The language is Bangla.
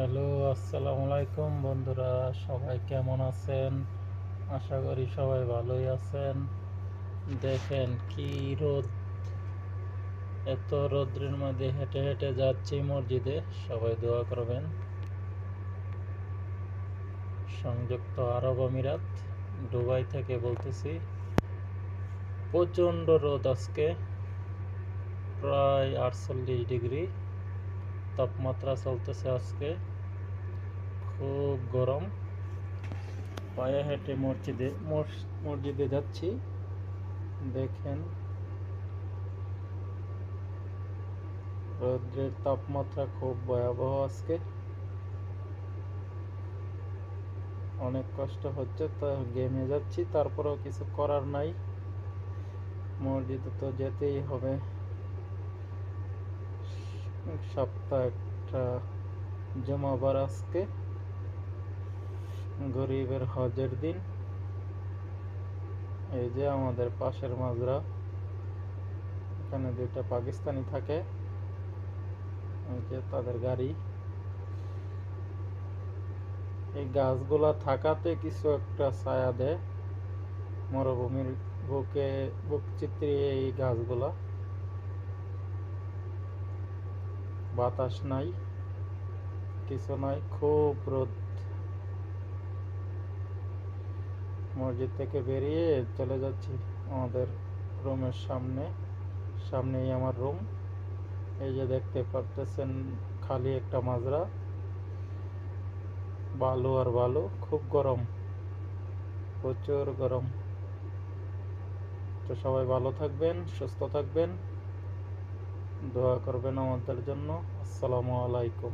হ্যালো, আসসালামু আলাইকুম বন্ধুরা। সবাই কেমন আছেন? আশা করি সবাই ভালোই আছেন। দেখেন কি রোদ! এত রৌদ্রের মধ্যে হেঁটে হেঁটে যাচ্ছি মসজিদে। সবাই দোয়া করবেন। সংযুক্ত আরব আমিরাত, দুবাই থেকে বলতেছি। প্রচণ্ড রোদ আজকে, প্রায় 48 ডিগ্রি তাপমাত্রা চলতেছে আজকে। খুব গরম। পায়ে হেঁটে মসজিদে যাচ্ছি। দেখেন রৌদ্রের তাপমাত্রা খুব ভয়াবহ আজকে। অনেক কষ্ট হচ্ছে, তো ঘেমে যাচ্ছি, তারপরেও কিছু করার নাই। মসজিদে তো যেতেই হবে। সপ্তাহে একটা জুমাবার আজকে, গরিবের হজের দিন। এই যে আমাদের পাশের মাজরা, এখানে দুইটা পাকিস্তানি থাকে। এই যে তাদের গাড়ি। এই গাছগুলা থাকাতে কিছু একটা ছায়া দেয়। মরুভূমির বুক চিত্রিয়ে এই গাছগুলা। বাতাস নাই, কিছু নাই, খুব রোদ। মসজিদ থেকে বেরিয়ে চলে যাচ্ছি আমাদের রুমের সামনেই আমার রুম। এই যে দেখতে পারতেছেন খালি একটা মাজরা, বালু আর বালু। খুব গরম, প্রচুর গরম। তো সবাই ভালো থাকবেন, সুস্থ থাকবেন, দোয়া করবেন আমাদের জন্য। আসসালামু আলাইকুম।